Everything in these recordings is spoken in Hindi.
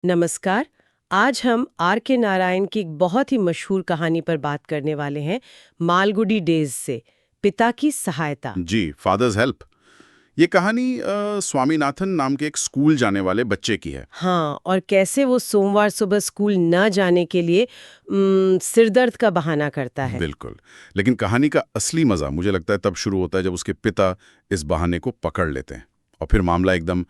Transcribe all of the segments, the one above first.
नमस्कार। आज हम आर के नारायण की एक बहुत ही मशहूर कहानी पर बात करने वाले हैं, मालगुडी डेज से पिता की सहायता। जी, फादर्स हेल्प। ये कहानी स्वामीनाथन नाम के एक स्कूल जाने वाले बच्चे की है। हाँ, और कैसे वो सोमवार सुबह स्कूल न जाने के लिए सिरदर्द का बहाना करता है। बिल्कुल। लेकिन कहानी का असली मजा मुझे लगता है तब शुरू होता है जब उसके पिता इस बहाने को पकड़ लेते हैं और फिर मामला एकदम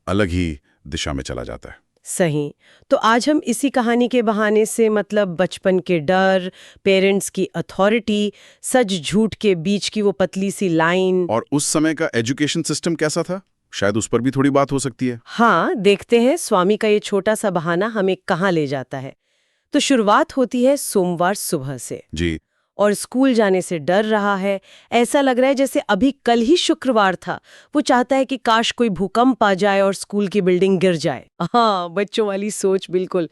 अलग ही दिशा में चला जाता है। सही। तो आज हम इसी कहानी के बहाने से मतलब बचपन के डर, पेरेंट्स की अथॉरिटी, सच झूठ के बीच की वो पतली सी लाइन। और उस समय का एजुकेशन सिस्टम कैसा था, शायद उस पर भी थोड़ी बात हो सकती है। हाँ, देखते हैं स्वामी का ये छोटा सा बहाना हमें कहाँ ले जाता है। तो शुरुआत होती है सोमवार सुबह से जी। और स्कूल जाने से डर रहा है। ऐसा लग रहा है जैसे अभी कल ही शुक्रवार था। वो चाहता है कि काश कोई भूकंप आ जाए और स्कूल की बिल्डिंग गिर जाए। हाँ, बच्चों वाली सोच बिल्कुल।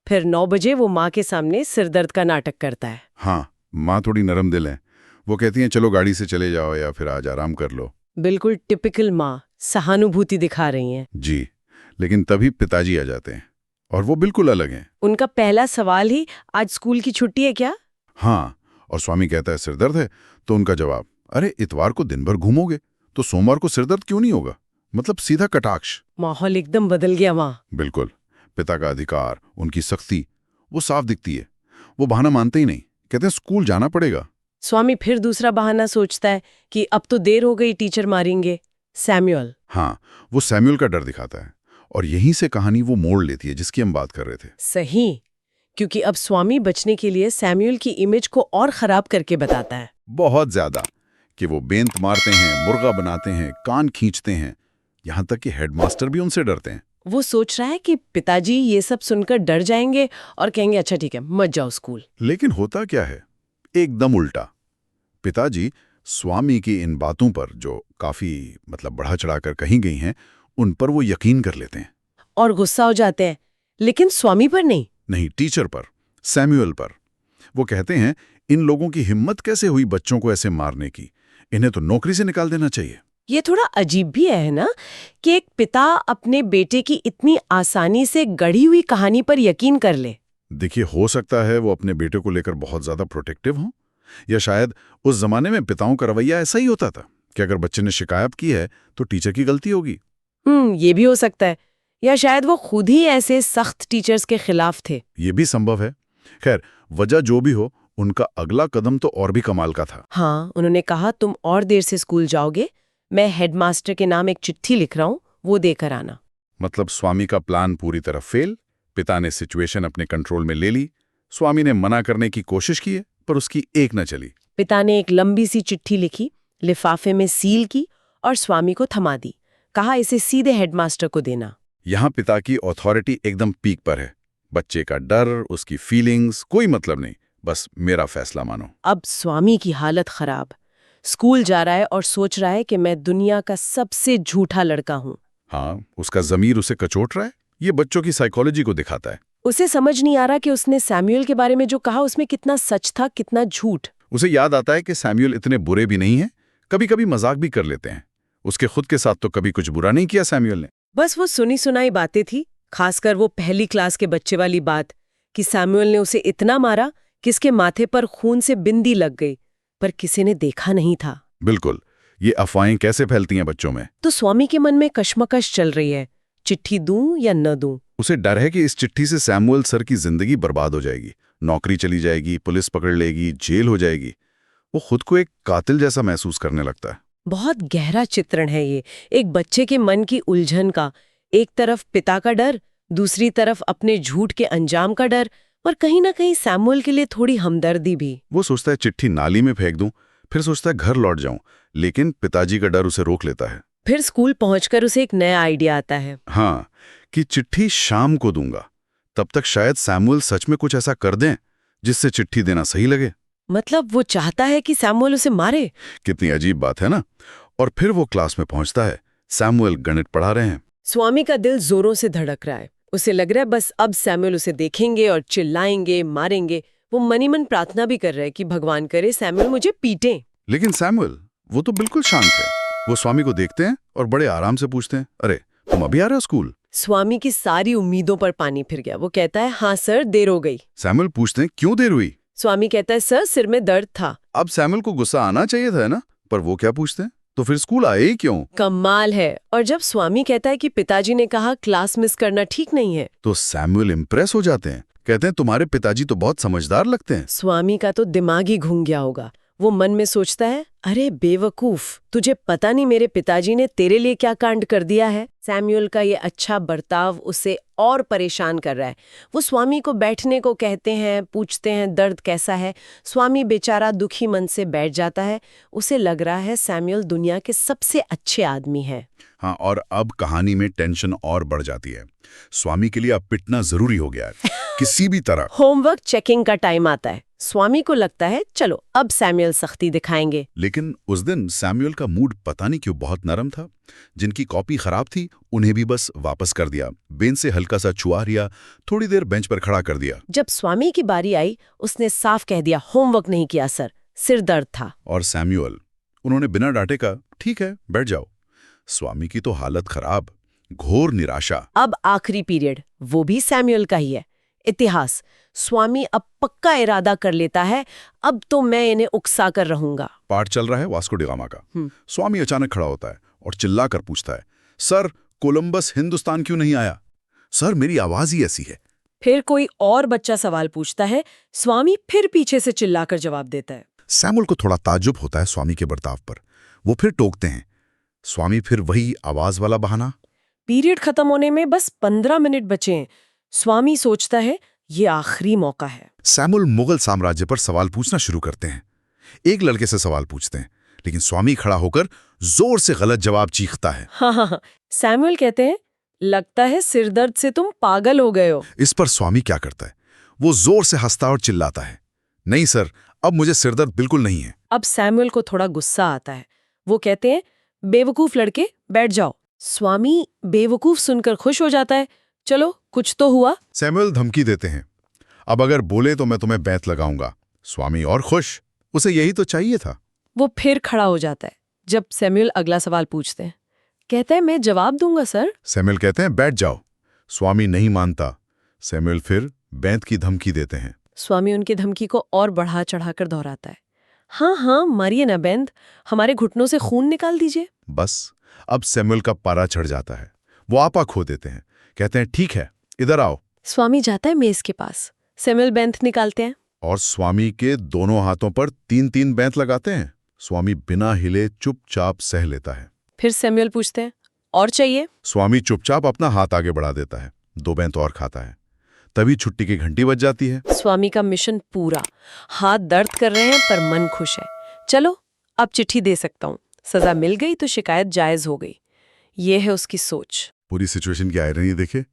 फिर 9 बजे वो माँ के सामने सिरदर्द का नाटक करता है। हाँ, माँ थोड़ी नरम दिल है। वो कहती हैं चलो गाड़ी से चले जाओ या फिर आज आराम कर लो। बिल्कुल टिपिकल माँ, सहानुभूति दिखा रही हैं। जी। लेकिन तभी पिताजी आ जाते हैं और वो बिल्कुल अलग हैं। उनका पहला सवाल ही, आज स्कूल की छुट्टी है क्या? हाँ, और स्वामी कहता है सिरदर्द है, तो उनका जवाब, अरे इतवार को दिन भर घूमोगे तो सोमवार को सिरदर्द क्यों नहीं होगा। मतलब सीधा कटाक्ष। माहौल एकदम बदल गया वहाँ। बिल्कुल। पिता का अधिकार, उनकी सख्ती, वो साफ दिखती है। वो बहाना मानते ही नहीं, कहते हैं स्कूल जाना पड़ेगा। स्वामी फिर दूसरा बहाना सोचता है कि अब तो देर हो गई, टीचर मारेंगे। सैमुअल। हाँ, वो सैमुअल का डर दिखाता है और यहीं से कहानी वो मोड़ लेती है जिसकी हम बात कर रहे थे। सही, क्योंकि अब स्वामी बचने के लिए सैमुअल की इमेज को और खराब करके बताता है। बहुत ज्यादा, कि वो बेंत मारते हैं, मुर्गा बनाते हैं, कान खींचते हैं, यहां तक कि हेडमास्टर भी उनसे डरते हैं। वो सोच रहा है कि पिताजी ये सब सुनकर डर जाएंगे और कहेंगे अच्छा ठीक है मत जाओ स्कूल। लेकिन होता क्या है, एकदम उल्टा। पिताजी स्वामी की इन बातों पर, जो काफी बढ़ा चढ़ाकर कही गई हैं, उन पर वो यकीन कर लेते हैं। और गुस्सा हो जाते हैं, लेकिन स्वामी पर नहीं। नहीं, टीचर पर, सैमुअल पर। वो कहते हैं इन लोगों की हिम्मत कैसे हुई बच्चों को ऐसे मारने की, इन्हें तो नौकरी से निकाल देना चाहिए। ये थोड़ा अजीब भी है ना, कि एक पिता अपने बेटे की इतनी आसानी से गढ़ी हुई कहानी पर यकीन कर ले। देखिए, हो सकता है वो अपने बेटे को लेकर बहुत ज्यादा प्रोटेक्टिव हों, या शायद उस जमाने में पिताओं का रवैया ऐसा ही होता था कि अगर बच्चे ने शिकायत की है तो टीचर की गलती होगी। ये भी हो सकता है, या शायद वो खुद ही ऐसे सख्त टीचर्स के खिलाफ थे। ये भी संभव है। खैर, वजह जो भी हो, उनका अगला कदम तो और भी कमाल का था। हाँ, उन्होंने कहा तुम और देर से स्कूल जाओगे, मैं हेडमास्टर के नाम एक चिट्ठी लिख रहा हूँ, वो देकर आना। मतलब स्वामी का प्लान पूरी तरह फेल। पिता ने सिचुएशन अपने कंट्रोल में ले ली। स्वामी ने मना करने की कोशिश की है, पर उसकी एक न चली। पिता ने एक लंबी सी चिट्ठी लिखी, लिफाफे में सील की और स्वामी को थमा दी। कहा इसे सीधे हेडमास्टर को देना। यहाँ पिता की ऑथोरिटी एकदम पीक पर है। बच्चे का डर, उसकी फीलिंग्स, कोई मतलब नहीं, बस मेरा फैसला मानो। अब स्वामी की हालत खराब। स्कूल जा रहा है और सोच रहा है कि मैं दुनिया का सबसे झूठा लड़का हूँ। हाँ, उसका जमीर उसे कचोट रहा है। ये बच्चों की साइकोलॉजी को दिखाता है। उसे समझ नहीं आ रहा कि उसने सैमुअल के बारे में जो कहा उसमें कितना सच था, कितना झूठ। उसे याद आता है कि सैमुअल इतने बुरे भी नहीं हैं, कभी कभी मजाक भी कर लेते हैं। उसके खुद के साथ तो कभी कुछ बुरा नहीं किया सैमुअल ने। बस वो सुनी सुनाई बातें थी, खासकर वो पहली क्लास के बच्चे वाली बात कि सैमुअल ने उसे इतना मारा कि इसके माथे पर खून से बिंदी लग गई, पर किसी ने देखा नहीं था। बिल्कुल। ये अफवाहें कैसे फैलती हैं बच्चों में। तो स्वामी के मन में कश्मकश चल रही है, चिट्ठी दूं या न दूं। उसे डर है कि इस चिट्ठी से सैमुअल सर की जिंदगी बर्बाद हो जाएगी, नौकरी चली जाएगी, पुलिस पकड़ लेगी, जेल हो जाएगी। वो खुद को एक कातिल जैसा महसूस करने लगता है। बहुत गहरा चित्रण है ये, एक बच्चे के मन की उलझन का। एक तरफ पिता का डर, दूसरी तरफ अपने झूठ के अंजाम का डर, और कहीं ना कहीं सैमुअल के लिए थोड़ी हमदर्दी भी। वो सोचता है चिट्ठी नाली में फेंक दूं, फिर सोचता है घर लौट जाऊं, लेकिन पिताजी का डर उसे रोक लेता है। फिर स्कूल पहुंचकर उसे एक नया आइडिया आता है। हाँ, कि चिट्ठी शाम को दूंगा, तब तक शायद सैमुअल सच में कुछ ऐसा कर दें जिससे चिट्ठी देना सही लगे। मतलब वो चाहता है कि सैमुअल उसे मारे। कितनी अजीब बात है ना। और फिर वो क्लास में पहुंचता है। सैमुअल गणित पढ़ा रहे हैं। स्वामी का दिल जोरों से धड़क रहा है। उसे लग रहा है बस अब सैमुअल उसे देखेंगे और चिल्लाएंगे, मारेंगे। वो मनी मन प्रार्थना भी कर रहे हैं कि भगवान करे सैमुअल मुझे पीटे। लेकिन सैमुअल, वो तो बिल्कुल शांत है। वो स्वामी को देखते हैं और बड़े आराम से पूछते हैं, अरे तुम अभी आ रहे हो स्कूल? स्वामी की सारी उम्मीदों पर पानी फिर गया। वो कहता है, हाँ सर, देर हो गई। सैमुअल पूछते हैं क्यों देर हुई? स्वामी कहता है, सर सिर में दर्द था। अब सैमुअल को गुस्सा आना चाहिए था ना, पर वो क्या पूछते हैं, तो फिर स्कूल आए ही क्यों? कमाल है। और जब स्वामी कहता है कि पिताजी ने कहा क्लास मिस करना ठीक नहीं है, तो सैमुअल इम्प्रेस हो जाते हैं, कहते हैं तुम्हारे पिताजी तो बहुत समझदार लगते हैं। स्वामी का तो दिमाग ही घूम गया होगा। वो मन में सोचता है, अरे बेवकूफ, तुझे पता नहीं मेरे पिताजी ने तेरे लिए क्या कांड कर दिया है। सैमुअल का ये अच्छा बर्ताव उसे और परेशान कर रहा है। वो स्वामी को बैठने को कहते हैं, पूछते हैं दर्द कैसा है। स्वामी बेचारा दुखी मन से बैठ जाता है। उसे लग रहा है सैमुअल दुनिया के सबसे अच्छे आदमी है। हाँ, और अब कहानी में टेंशन और बढ़ जाती है। स्वामी के लिए अब पिटना जरूरी हो गया है किसी भी तरह। होमवर्क चेकिंग का टाइम आता है। स्वामी को लगता है चलो अब सैमुअल सख्ती दिखाएंगे। लेकिन उस दिन सैमुअल का मूड पता नहीं क्यों बहुत नरम था। जिनकी कॉपी खराब थी उन्हें भी बस वापस कर दिया, बेंच से हल्का सा छुआ लिया, थोड़ी देर बेंच पर खड़ा कर दिया। जब स्वामी की बारी आई उसने साफ कह दिया, होमवर्क नहीं किया सर, सिर दर्द था। और सैमुअल, उन्होंने बिना डांटे का ठीक है बैठ जाओ। स्वामी की तो हालत खराब, घोर निराशा। अब आखिरी पीरियड, वो भी सैमुअल का ही है। इतिहास। स्वामी अब पक्का इरादा कर लेता है, अब तो मैं इन्हें उकसा कर रहूंगा। पाठ चल रहा है वास्को डी गामा का। स्वामी अचानक खड़ा होता है और चिल्ला कर पूछता है, सर कोलंबस हिंदुस्तान क्यों नहीं आया? सर मेरी आवाज ही ऐसी है। फिर कोई और बच्चा सवाल पूछता है। स्वामी फिर पीछे से चिल्लाकर जवाब देता है। सैमुअल को थोड़ा ताज्जुब होता है स्वामी के बर्ताव पर। वो फिर टोकते हैं। स्वामी फिर वही आवाज वाला बहाना। पीरियड खत्म होने में बस 15 मिनट बचे हैं। स्वामी सोचता है ये आखिरी मौका है। सैमुअल मुगल साम्राज्य पर सवाल पूछना शुरू करते हैं। एक लड़के से सवाल पूछते हैं, लेकिन स्वामी खड़ा होकर जोर से गलत जवाब चीखता है। हाँ। सैमुअल कहते हैं, लगता है सिरदर्द से तुम पागल हो गए हो। इस पर स्वामी क्या करता है, वो जोर से हंसता और चिल्लाता है, नहीं सर, अब मुझे सिरदर्द बिल्कुल नहीं है। अब सैमुअल को थोड़ा गुस्सा आता है। वो कहते हैं, बेवकूफ लड़के, बैठ जाओ। स्वामी बेवकूफ सुनकर खुश हो जाता है, चलो कुछ तो हुआ। सैमुअल धमकी देते हैं, अब अगर बोले तो मैं तुम्हें बैंत लगाऊंगा। स्वामी और खुश, उसे यही तो चाहिए था। वो फिर खड़ा हो जाता है जब सैमुअल अगला सवाल पूछते हैं। कहता है, मैं जवाब दूंगा सर। सैमुअल कहते हैं, बैठ जाओ। स्वामी नहीं मानता। सैमुअल फिर बैंत की धमकी देते हैं। स्वामी उनकी धमकी को और बढ़ा चढ़ाकर दोहराता है, हाँ मारिए ना बैंत, हमारे घुटनों से खून निकाल दीजिए। बस अब सैमुअल का पारा चढ़ जाता है। वो आपा खो देते हैं, कहते हैं ठीक है इधर आओ। स्वामी जाता है मेज के पास। सैमुअल बैंत निकालते हैं और स्वामी के दोनों हाथों पर 3-3 बैंत लगाते हैं। स्वामी बिना हिले चुपचाप सह लेता है। फिर सैमुअल पूछते हैं, और चाहिए? स्वामी चुपचाप अपना हाथ आगे बढ़ा देता है, 2 बैंत और खाता है। तभी छुट्टी की घंटी बज जाती है। स्वामी का मिशन पूरा। हाथ दर्द कर रहे हैं पर मन खुश है। चलो अब चिट्ठी दे सकता हूँ, सजा मिल गई तो शिकायत जायज हो गई। ये है उसकी सोच। पूरी सिचुएशन की आयरनी देखे।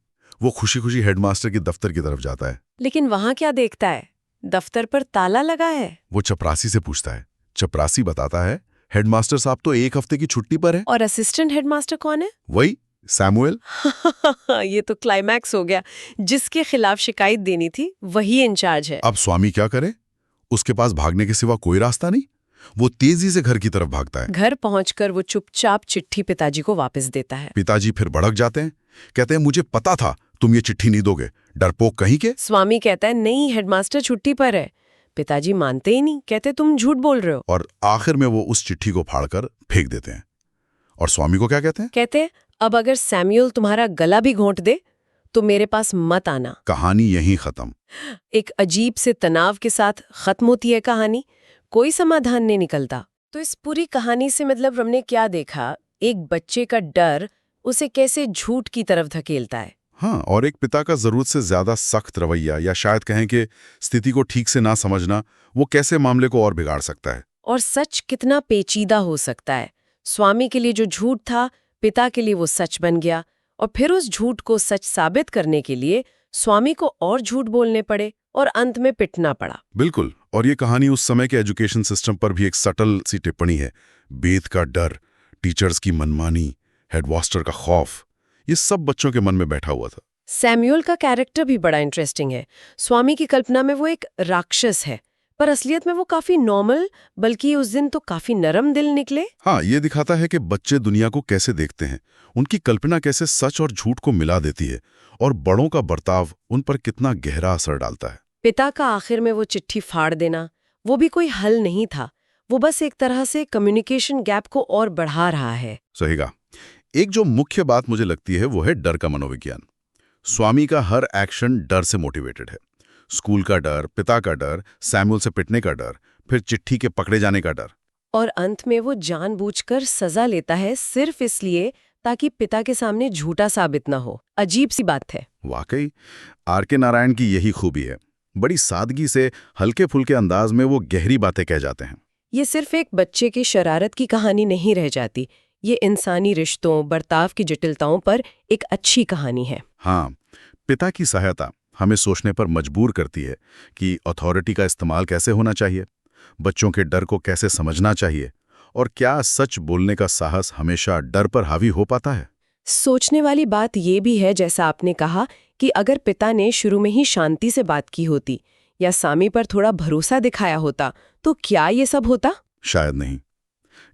वो खुशी खुशी हेडमास्टर के दफ्तर की तरफ जाता है, लेकिन वहां क्या देखता है, दफ्तर पर ताला लगा है। वो चपरासी से पूछता है। चपरासी बताता है, हेडमास्टर साहब तो 1 हफ्ते की छुट्टी पर है। और असिस्टेंट हेडमास्टर कौन है? वही सैमुअल। ये तो क्लाइमैक्स हो गया। जिसके खिलाफ शिकायत देनी थी वही इंचार्ज है। अब स्वामी क्या करे, उसके पास भागने के सिवा कोई रास्ता नहीं। वो तेजी से घर की तरफ भागता है। घर पहुंचकर वो चुपचाप चिट्ठी पिताजी को वापस देता है। पिताजी फिर भड़क जाते हैं, कहते हैं मुझे पता था तुम ये चिट्ठी नहीं दोगे, डरपोक कहीं के। स्वामी कहता है, नहीं हेडमास्टर छुट्टी पर है। पिताजी मानते ही नहीं, कहते तुम झूठ बोल रहे हो। और आखिर में वो उस चिट्ठी को फाड़कर फेंक देते हैं। और स्वामी को क्या कहते हैं? कहते हैं, अब अगर सैमुअल तुम्हारा गला भी घोंट दे तो मेरे पास मत आना। कहानी यहीं खत्म। एक अजीब से तनाव के साथ खत्म होती है कहानी। कोई समाधान नहीं निकलता। तो इस पूरी कहानी से मतलब हमने क्या देखा, एक बच्चे का डर उसे कैसे झूठ की तरफ धकेलता है। हाँ, और एक पिता का जरूरत से ज्यादा सख्त रवैया, या शायद कहें कि स्थिति को ठीक से ना समझना, वो कैसे मामले को और बिगाड़ सकता है। और सच कितना पेचीदा हो सकता है। स्वामी के लिए जो झूठ था, पिता के लिए वो सच बन गया। और फिर उस झूठ को सच साबित करने के लिए स्वामी को और झूठ बोलने पड़े और अंत में पिटना पड़ा। बिल्कुल। और ये कहानी उस समय के एजुकेशन सिस्टम पर भी एक सटल सी टिप्पणी है। बेद का डर, टीचर्स की मनमानी, हेडमास्टर का खौफ, ये सब बच्चों के मन में बैठा हुआ था। सैमुअल का कैरेक्टर भी बड़ा इंटरेस्टिंग है। स्वामी की कल्पना में वो एक राक्षस है, पर असलियत में वो काफी नॉर्मल, बल्कि उस दिन तो काफी नरम दिल निकले। हाँ, ये दिखाता है कि बच्चे दुनिया को कैसे देखते हैं, उनकी कल्पना कैसे सच और झूठ को मिला देती है, और बड़ों का बर्ताव उन पर कितना गहरा असर डालता है। पिता का आखिर में वो चिट्ठी फाड़ देना, वो भी कोई हल नहीं था। वो बस एक तरह से कम्युनिकेशन गैप को और बढ़ा रहा है। सही कहा। एक जो मुख्य बात मुझे लगती है वो है डर का मनोविज्ञान। स्वामी का हर एक्शन डर से मोटिवेटेड है। स्कूल का डर, पिता का डर, सैमुअल से पिटने का डर, फिर चिट्ठी के पकड़े जाने का डर। और अंत में वो जानबूझकर सजा लेता है सिर्फ इसलिए ताकि पिता के सामने झूठा साबित ना हो। अजीब सी बात है। वाकई आर.के. नारायण की यही खूबी है। बड़ी सादगी से, हल्के फुल्के अंदाज में वो गहरी बातें कह जाते हैं। ये सिर्फ एक बच्चे की शरारत की कहानी नहीं रह जाती, ये इंसानी रिश्तों, बर्ताव की जटिलताओं पर एक अच्छी कहानी है। हाँ, पिता की सहायता हमें सोचने पर मजबूर करती है कि अथॉरिटी का इस्तेमाल कैसे होना चाहिए, बच्चों के डर को कैसे समझना चाहिए, और क्या सच बोलने का साहस हमेशा डर पर हावी हो पाता है। सोचने वाली बात ये भी है, जैसा आपने कहा, कि अगर पिता ने शुरू में ही शांति से बात की होती या सामी पर थोड़ा भरोसा दिखाया होता, तो क्या ये सब होता? शायद नहीं।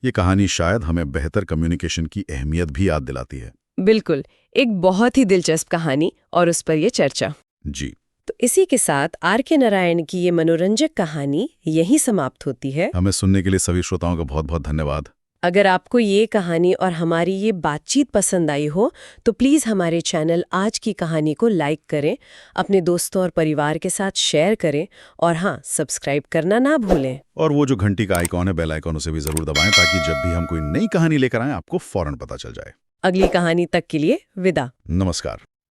ये कहानी शायद हमें बेहतर कम्युनिकेशन की अहमियत भी याद दिलाती है। बिल्कुल, एक बहुत ही दिलचस्प कहानी, और उस पर ये चर्चा। जी, तो इसी के साथ आर.के. नारायण की ये मनोरंजक कहानी यहीं समाप्त होती है। हमें सुनने के लिए सभी श्रोताओं का बहुत बहुत धन्यवाद। अगर आपको ये कहानी और हमारी ये बातचीत पसंद आई हो, तो प्लीज़ हमारे चैनल आज की कहानी को लाइक करें, अपने दोस्तों और परिवार के साथ शेयर करें, और हाँ, सब्सक्राइब करना ना भूलें। और वो जो घंटी का आइकॉन है, बेल आइकॉन, उसे भी जरूर दबाएं, ताकि जब भी हम कोई नई कहानी लेकर आएं आपको फौरन पता चल जाए। अगली कहानी तक के लिए विदा। नमस्कार।